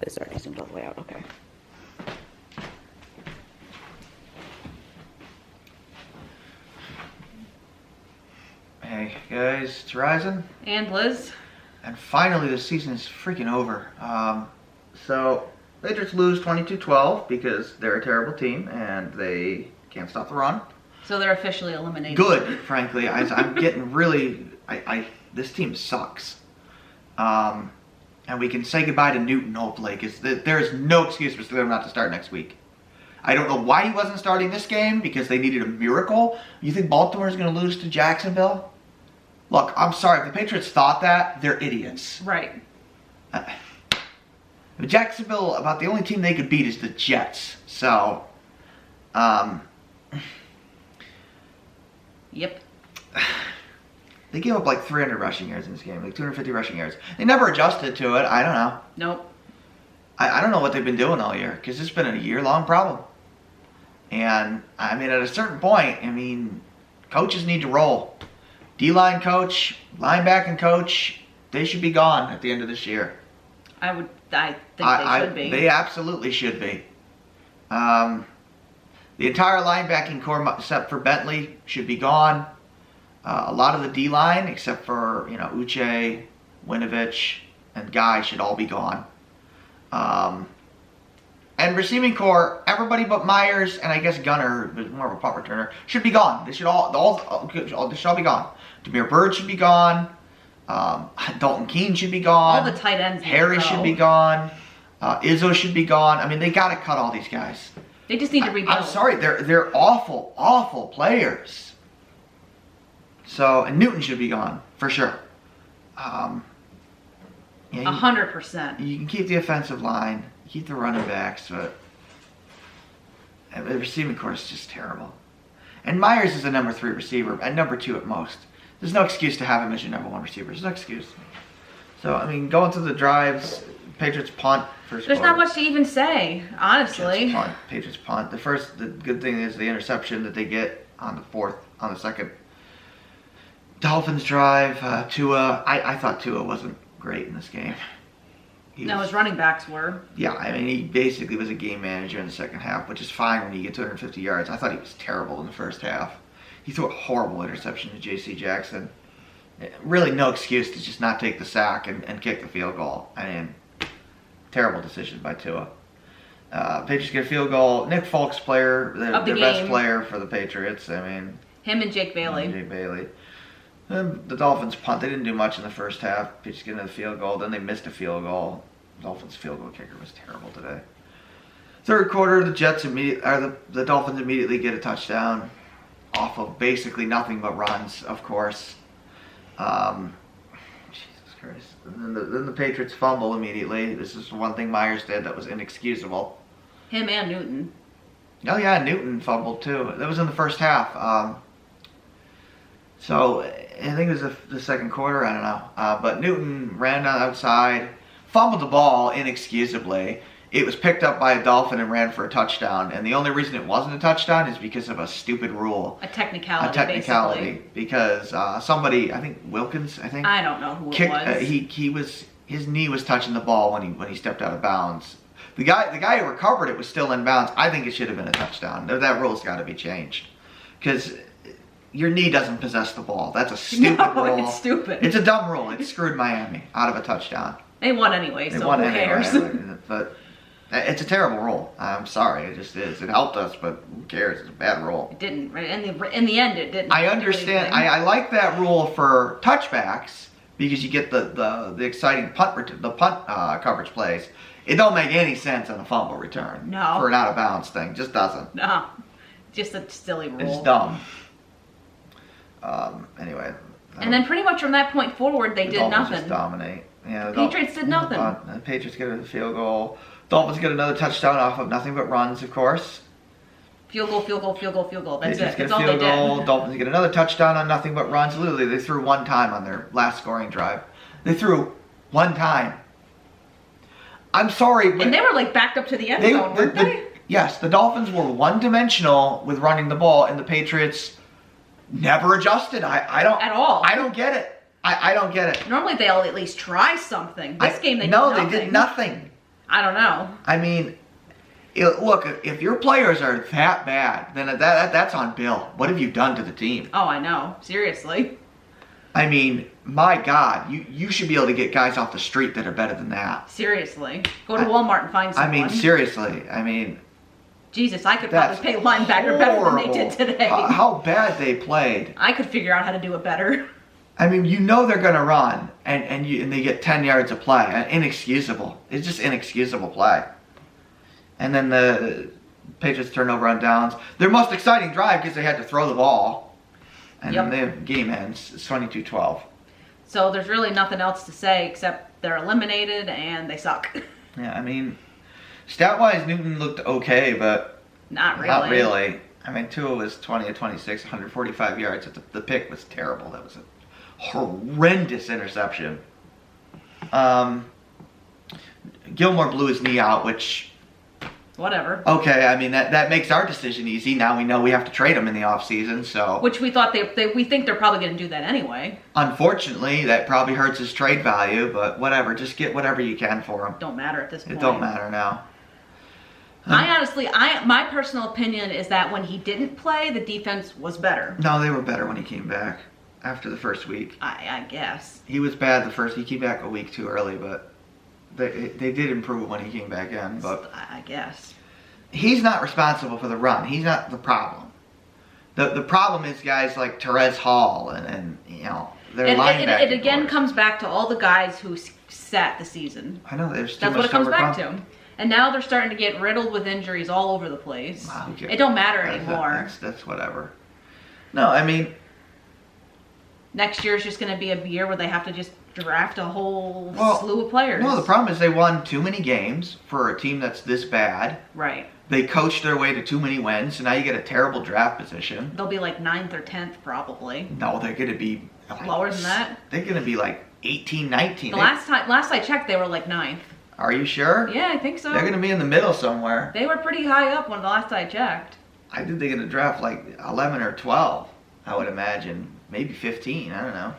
This already zoomed all the way out. Okay. Hey guys, it's Ryzen. And Liz. And finally the season is freaking over. So Patriots lose 22-12 because they're a terrible team and they can't stop the run. So they're officially eliminated. Good, frankly. I'm getting really... this team sucks. And we can say goodbye to Newton, hopefully, because there is no excuse for them not to start next week. I don't know why he wasn't starting this game, because they needed a miracle. You think Baltimore is going to lose to Jacksonville? Look, I'm sorry. If the Patriots thought that, they're idiots. Right. Jacksonville, about the only team they could beat is the Jets. So, Yep. They gave up like 300 rushing yards in this game, like 250 rushing yards. They never adjusted to it. I don't know. Nope. I don't know what they've been doing all year, because it's been a year-long problem. And, I mean, at a certain point, I mean, coaches need to roll. D-line coach, linebacking coach, they should be gone at the end of this year. I think they should be. They absolutely should be. The entire linebacking core, except for Bentley, should be gone. A lot of the D-line, except for, Uche, Winovich, and Guy, should all be gone. And receiving core, everybody but Myers and I guess Gunner, who's more of a punt returner, should be gone. They should all be gone. Demir Bird should be gone. Dalton Keene should be gone. All the tight ends. Harry should be gone. Izzo should be gone. I mean, they got to cut all these guys. They just need to rebuild. I'm sorry, they're awful, awful players. So, and Newton should be gone, for sure. 100%. You can keep the offensive line, keep the running backs, but the receiving core is just terrible. And Myers is a number 3 receiver, and number 2 at most. There's no excuse to have him as your number 1 receiver. There's no excuse. So, I mean, going through the drives, Patriots punt first There's quarter. not much to even say, honestly. Patriots punt. The good thing is the interception that they get on the second Dolphins drive. Tua, I thought Tua wasn't great in this game. His running backs were. Yeah, I mean, he basically was a game manager in the second half, which is fine when you get 250 yards. I thought he was terrible in the first half. He threw a horrible interception to J.C. Jackson. Really no excuse to just not take the sack and kick the field goal. I mean, terrible decision by Tua. Patriots get a field goal. Nick Folk's their best player for the Patriots. I mean, him and Jake Bailey. The Dolphins punt. They didn't do much in the first half. Patriots get another field goal. Then they missed a field goal. The Dolphins' field goal kicker was terrible today. Third quarter, the Dolphins immediately get a touchdown off of basically nothing but runs, of course. Jesus Christ. And then the Patriots fumble immediately. This is one thing Myers did that was inexcusable. Him and Newton. Oh yeah, Newton fumbled too. That was in the first half. So I think it was the second quarter. I don't know. But Newton ran outside, fumbled the ball inexcusably. It was picked up by a Dolphin and ran for a touchdown. And the only reason it wasn't a touchdown is because of a stupid rule. A technicality. Basically. Because somebody, I think Wilkins, I don't know who it was. His knee was touching the ball when he stepped out of bounds. The guy who recovered it was still in bounds. I think it should have been a touchdown. That rule's got to be changed. Because your knee doesn't possess the ball. That's a stupid rule. It's stupid. It's a dumb rule. It screwed Miami out of a touchdown. They won anyway, so who cares? But it's a terrible rule. I'm sorry, it just is. It helped us, but who cares? It's a bad rule. It didn't. In the end, it didn't. I understand. I like that rule for touchbacks because you get the exciting punt coverage plays. It don't make any sense on a fumble return. No. For an out of bounds thing, just doesn't. No, just a silly rule. It's dumb. Anyway. And then pretty much from that point forward, they did nothing. Just dominate. Yeah, the Patriots did nothing. The Patriots get a field goal. Dolphins get another touchdown off of nothing but runs, of course. Field goal. That's Patriots it. get That's a all field they goal. did. Dolphins get another touchdown on nothing but runs. Literally, they threw one time on their last scoring drive. They threw one time. I'm sorry, but and they were like backed up to the end zone, weren't they? Yes, the Dolphins were one-dimensional with running the ball, and the Patriots never adjusted. I don't at all. I don't get it. I don't get it. Normally they'll at least try something. This game they did nothing. They did nothing. I don't know. I mean, look, if your players are that bad, then that's on Bill. What have you done to the team? Oh, I know. Seriously. I mean, my God, you should be able to get guys off the street that are better than that. Seriously. Go to Walmart and find someone. I mean, seriously. I mean, Jesus, I could probably pay linebacker better than they did today. How bad they played. I could figure out how to do it better. I mean, you know they're going to run, and they get 10 yards of play. Inexcusable. It's just inexcusable play. And then the Patriots turnover on downs. Their most exciting drive because they had to throw the ball. And then the game ends. It's 22-12. So there's really nothing else to say except they're eliminated and they suck. Yeah, I mean, stat-wise, Newton looked okay, but not really. Not really. I mean, Tua was 20 of 26, 145 yards. The pick was terrible. That was a horrendous interception. Gilmore blew his knee out, which... Whatever. Okay, I mean, that makes our decision easy. Now we know we have to trade him in the offseason, so... Which we thought we think they're probably going to do that anyway. Unfortunately, that probably hurts his trade value, but whatever. Just get whatever you can for him. Don't matter at this point. It don't matter now. My personal opinion is that when he didn't play, the defense was better. No, they were better when he came back after the first week. I guess. He was bad he came back a week too early, but they did improve when he came back in. But I guess. He's not responsible for the run. He's not the problem. The problem is guys like Terez Hall and you know, their linebackers. It again comes back to all the guys who sat the season. I know, there's too That's much what it comes back overcome. to. And now they're starting to get riddled with injuries all over the place. Wow, it don't matter anymore. That's whatever. No, I mean... Next year is just going to be a year where they have to just draft a whole slew of players. No, the problem is they won too many games for a team that's this bad. Right. They coached their way to too many wins, so now you get a terrible draft position. They'll be like 9th or 10th probably. No, they're going to be... Lower than that? They're going to be like 18, 19. Last I checked, they were like 9th. Are you sure? Yeah, I think so. They're going to be in the middle somewhere. They were pretty high up when the last I checked. I think they're going to draft like 11 or 12, I would imagine. Maybe 15, I don't know.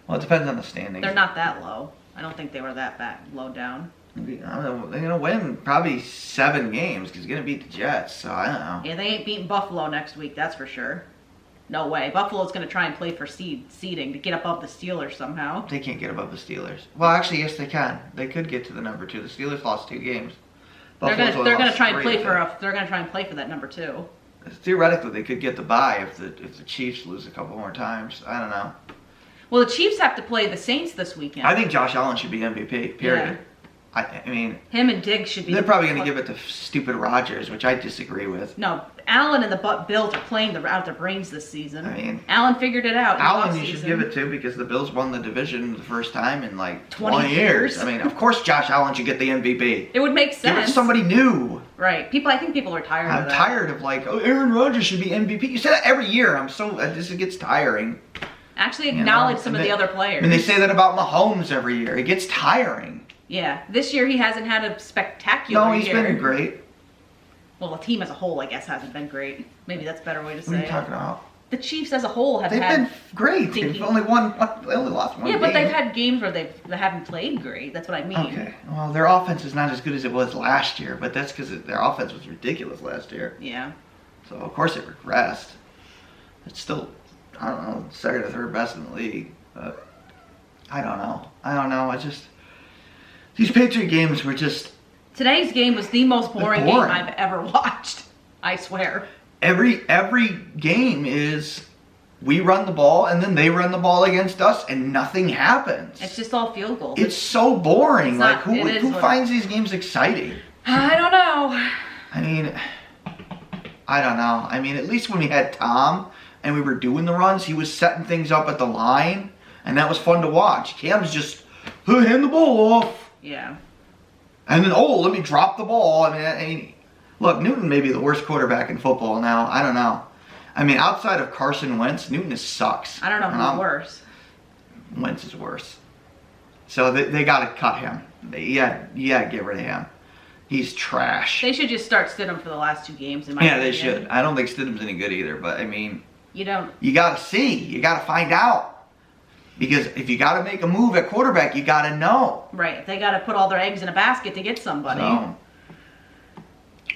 Well, it depends on the standings. They're not that low. I don't think they were that low down. I don't know. They're going to win probably 7 games because they're going to beat the Jets, so I don't know. Yeah, they ain't beating Buffalo next week, that's for sure. No way. Buffalo's going to try and play for seeding to get above the Steelers somehow. They can't get above the Steelers. Well, actually, yes, they can. They could get to the number 2. The Steelers lost 2 games. They're going to try and play for that number 2. Theoretically, they could get the bye if the Chiefs lose a couple more times. I don't know. Well, the Chiefs have to play the Saints this weekend. I think Josh Allen should be MVP. Period. Yeah. I mean, him and Diggs should be. They're probably going to give it to stupid Rodgers, which I disagree with. No, Allen and the Bills are playing out their brains this season. I mean, Allen figured it out. Allen, you should give it to because the Bills won the division the first time in like 20 years. I mean, of course, Josh Allen should get the MVP. It would make sense. Give it to somebody new. Right. I think people are tired. I'm tired of like, oh, Aaron Rodgers should be MVP. You say that every year. This gets tiring. Actually, acknowledge some of the other players. And they say that about Mahomes every year. It gets tiring. Yeah, this year he hasn't had a spectacular year. No, he's been great. Well, the team as a whole, I guess, hasn't been great. Maybe that's a better way to say it. What are you talking about? The Chiefs as a whole have They've been great. They've only lost one game. Yeah, but they've had games where they haven't played great. That's what I mean. Okay. Well, their offense is not as good as it was last year, but that's because their offense was ridiculous last year. Yeah. So, of course, it regressed. It's still, I don't know, second or third best in the league. But I don't know. These Patriot games were just... Today's game was the most boring game I've ever watched. I swear. Every game is we run the ball and then they run the ball against us and nothing happens. It's just all field goals. It's so boring. Who finds these games exciting? I don't know. I don't know. I mean, at least when we had Tom and we were doing the runs, he was setting things up at the line and that was fun to watch. Cam's just hand the ball off. Yeah. And then, let me drop the ball. I mean, look, Newton may be the worst quarterback in football now. I don't know. I mean, outside of Carson Wentz, Newton sucks. I don't know who's worse. Wentz is worse. So they got to cut him. Yeah, get rid of him. He's trash. They should just start Stidham for the last 2 games. In my opinion. They should. I don't think Stidham's any good either, but I mean... You don't... You got to see. You got to find out. Because if you got to make a move at quarterback, you got to know. Right. They got to put all their eggs in a basket to get somebody. So,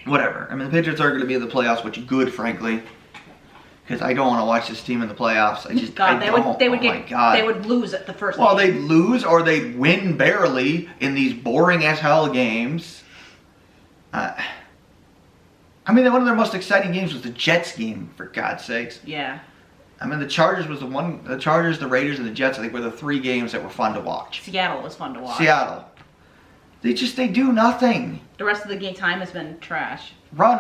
whatever. I mean, the Patriots are going to be in the playoffs, which is good, frankly. Because I don't want to watch this team in the playoffs. They would lose at the first Well, game. they'd lose or they'd win barely in these boring as hell games. I mean, one of their most exciting games was the Jets game, for God's sakes. Yeah. I mean, the Chargers, the Raiders, and the Jets, I think, were the 3 games that were fun to watch. Seattle was fun to watch. Seattle. They do nothing. The rest of the game time has been trash. Run.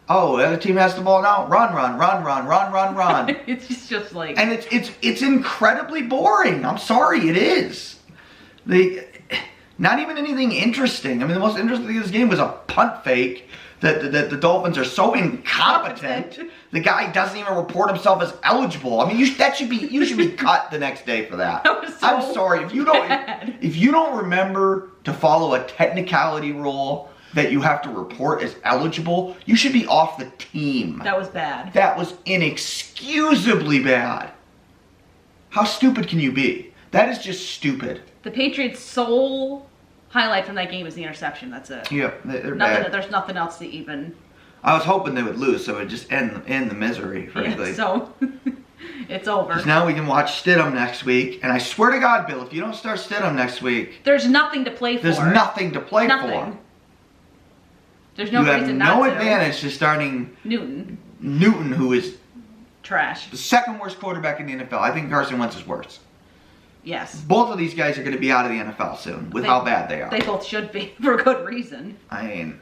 Oh, the other team has the ball now. Run. It's just like... And it's incredibly boring. I'm sorry, it is. Not even anything interesting. I mean, the most interesting thing of this game was a punt fake that the Dolphins are so incompetent. The guy doesn't even report himself as eligible. I mean, you should be cut the next day for that. That was so I'm sorry if you don't remember to follow a technicality rule that you have to report as eligible, you should be off the team. That was bad. That was inexcusably bad. How stupid can you be? That is just stupid. The Patriots' sole highlight from that game is the interception. That's it. Yeah, they're bad. There's nothing else to even... I was hoping they would lose, so it would just end the misery, frankly. Yeah, so, it's over. Because now we can watch Stidham next week, and I swear to God, Bill, if you don't start Stidham next week... There's nothing to play for. There's nothing to play for. There's no reason not to. You have no advantage to starting... Newton, who is... trash. The second worst quarterback in the NFL. I think Carson Wentz is worse. Yes. Both of these guys are going to be out of the NFL soon with how bad they are. They both should be, for good reason. I mean,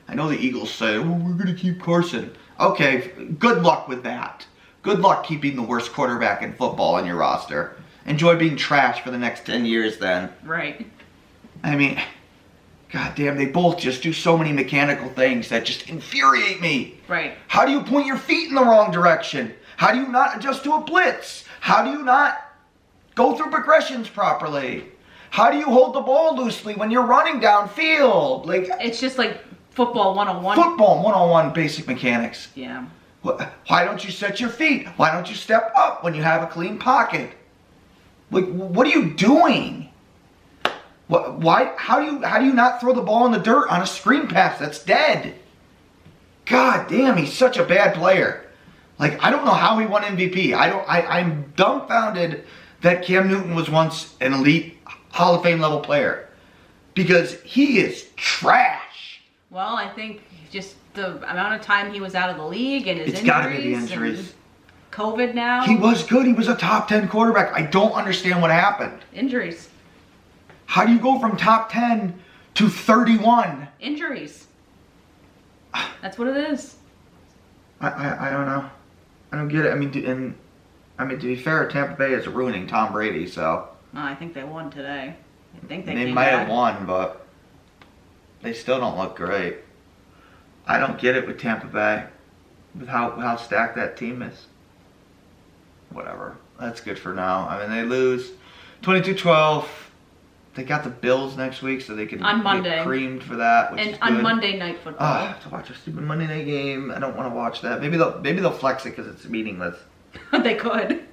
I know the Eagles say, oh, we're going to keep Carson. Okay, good luck with that. Good luck keeping the worst quarterback in football on your roster. Enjoy being trash for the next 10 years then. Right. I mean, goddamn, they both just do so many mechanical things that just infuriate me. Right. How do you point your feet in the wrong direction? How do you not adjust to a blitz? How do you not go through progressions properly? How do you hold the ball loosely when you're running downfield? It's just like football 101. Football 101 basic mechanics. Yeah. Why don't you set your feet? Why don't you step up when you have a clean pocket? What are you doing? Why? How do you not throw the ball in the dirt on a screen pass that's dead? God damn, he's such a bad player. I don't know how he won MVP. I'm dumbfounded that Cam Newton was once an elite Hall of Fame level player. Because he is trash. Well, I think just the amount of time he was out of the league and his injuries. It's got to be the injuries. COVID now. He was good. He was a top 10 quarterback. I don't understand what happened. Injuries. How do you go from top 10 to 31? Injuries. That's what it is. I don't know. I don't get it. I mean, to be fair, Tampa Bay is ruining Tom Brady, so. Oh, I think they won today. I think they might have won, but they still don't look great. I don't get it with Tampa Bay, with how stacked that team is. Whatever. That's good for now. I mean, they lose 22-12. They got the Bills next week, so they can get creamed for that. Which is good. On Monday Night Football. To watch a stupid Monday night game. I don't want to watch that. Maybe they'll flex it because it's meaningless. They could.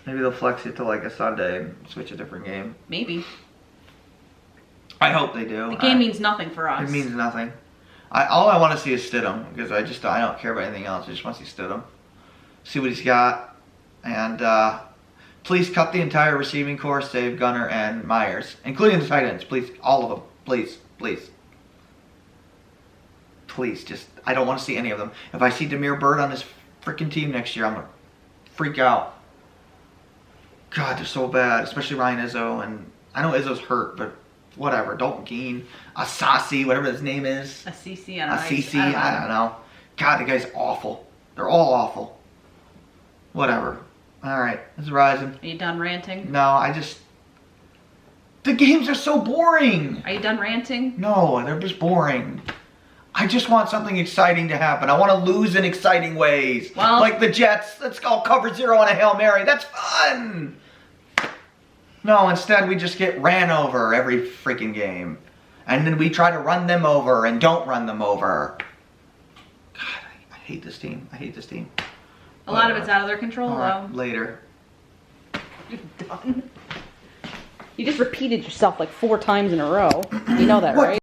Maybe they'll flex it to a Sunday and switch a different game. Maybe. I hope they do. The game means nothing for us. It means nothing. All I want to see is Stidham because I don't care about anything else. I just want to see Stidham. See what he's got. And please cut the entire receiving corps, save Gunner and Myers, including the tight ends. Please, all of them. Please. Just, I don't want to see any of them. If I see Damiere Byrd on this freaking team next year, I'm going to freak out. God, they're so bad, especially Ryan Izzo. And I know Izzo's hurt, but whatever. Dalton Keene, Asasi, whatever his name is. Asisi, I don't know. God, the guy's awful. They're all awful. Whatever. All right, this is Rising. Are you done ranting? No, the games are so boring. Are you done ranting? No, they're just boring. I just want something exciting to happen. I want to lose in exciting ways. Well, like the Jets. Let's go cover 0 on a Hail Mary. That's fun. No, instead we just get ran over every freaking game. And then we try to run them over and don't run them over. God, I hate this team. A lot of it's out of their control, All right, though. later. You're done. You just repeated yourself like 4 times in a row. You know that, right?